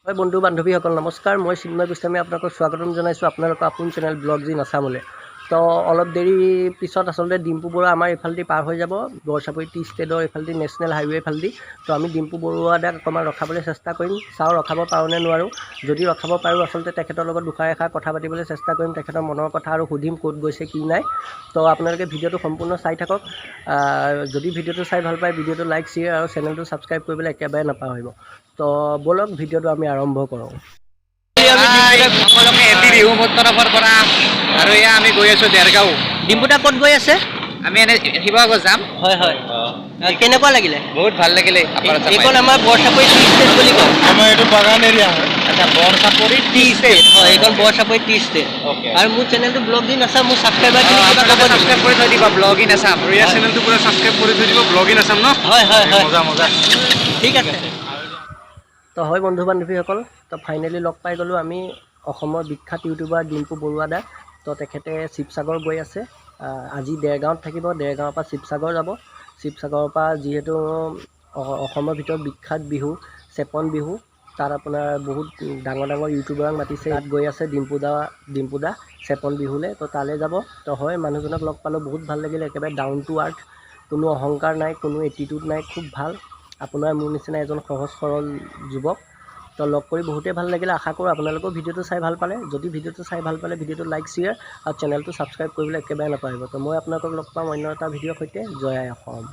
হয় বন্ধু বান্ধৱীসকল নমস্কাৰ, মই চিন্ময় গোস্বামী আপোনালোকক স্বাগতম জনাইছোঁ আপোনালোকৰ আপোন চেনেল ব্লগ জি নাচামলৈ। তো অলপ দেৰি পিছত আচলতে ডিম্পু বৰুৱা আমাৰ এইফালেদি পাৰ হৈ যাব, বৰচাপৰি টি ষ্টেটৰ এইফালেদি নেশ্যনেল হাইৱে ফালেদি। তো আমি ডিম্পু বৰুৱা দাক অকণমান ৰখাবলৈ চেষ্টা কৰিম, চাওঁ ৰখাব পাৰোঁ নে নোৱাৰোঁ। যদি ৰখাব পাৰোঁ আচলতে তেখেতৰ লগত দুষাৰ এষাৰ কথা পাতিবলৈ চেষ্টা কৰিম, তেখেতৰ মনৰ কথা আৰু সুধিম ক'ত গৈছে কি নাই। তো আপোনালোকে ভিডিঅ'টো সম্পূৰ্ণ চাই থাকক। যদি ভিডিঅ'টো চাই ভাল পায় ভিডিঅ'টো লাইক শ্বেয়াৰ আৰু চেনেলটো ছাবস্ক্ৰাইব কৰিবলৈ একেবাৰে নাপাহৰিব। তো বলক ভিডিঅ'টো আমি আৰম্ভ কৰোঁ। সকলোকে এটি বিহু মোৰ তৰফৰ পৰা আৰু এয়া আমি গৈ আছোঁ দেৰগাঁও। ডিম্পুদা ক'ত গৈ আছে? আমি এনে শিৱসাগৰ যাম। হয় হয়, কেনেকুৱা লাগিলে? বহুত ভাল লাগিলে। এইখন আমাৰ বৰচাপৰি টি ষ্টেট বুলি কয়। আমাৰ এইটো বাগান এৰিয়া হয়। আচ্ছা, বৰচাপৰি টি ষ্টেট হয়, এইখন বৰচাপৰি টি ষ্টেট। আৰু মোৰ চেনেলটো ব্লগ দি নাচাম, মোৰ ছাবস্ক্ৰাইবাৰখিনি কিবা ক'ব ছাবস্ক্ৰাইব কৰি থৈ দিব, ব্লগ ইন আছাম। আৰু ইয়াৰ চেনেলটো পুৰা ছাবস্ক্ৰাইব কৰি থৈ দিব, ব্লগ ইন আছাম ন? হয় হয় হয়, মজা মজা। ঠিক আছে। তো হয় বন্ধু বান্ধৱীসকল, তো ফাইনেলি লগ পাই গ'লোঁ আমি অসমৰ বিখ্যাত ইউটিউবাৰ ডিম্পু বৰুৱা দা। তো তেখেতে শিৱসাগৰ গৈ আছে, আজি দেৰগাঁৱত থাকিব, দেৰগাঁৱৰ পৰা শিৱসাগৰ যাব। শিৱসাগৰৰ পৰা যিহেতু অসমৰ ভিতৰত বিখ্যাত বিহু চেপন বিহু, তাত আপোনাৰ বহুত ডাঙৰ ডাঙৰ ইউটিউবাৰক মাতিছে, তাত গৈ আছে ডিম্পু দা চেপন বিহুলৈ। তো তালৈ যাব। তো হয় মানুহজনক লগ পালোঁ, বহুত ভাল লাগিলে, একেবাৰে ডাউন টু আৰ্থ, কোনো অহংকাৰ নাই, কোনো এটিটিউড নাই, খুব ভাল। আপোনাৰ মোৰ নিচিনা এজন সহজ সৰল যুৱক। তো লগ কৰি বহুতেই ভাল লাগিলে। আশা কৰোঁ আপোনালোকেও ভিডিঅ'টো চাই ভাল পালে। যদি ভিডিঅ'টো চাই ভাল পালে ভিডিঅ'টো লাইক শ্বেয়াৰ আৰু চেনেলটো ছাবস্ক্ৰাইব কৰিবলৈ একেবাৰে নাপাহৰিব। তো মই আপোনালোকক লগ পাম অন্য এটা ভিডিঅ'ৰ সৈতে। জয় আই অসম।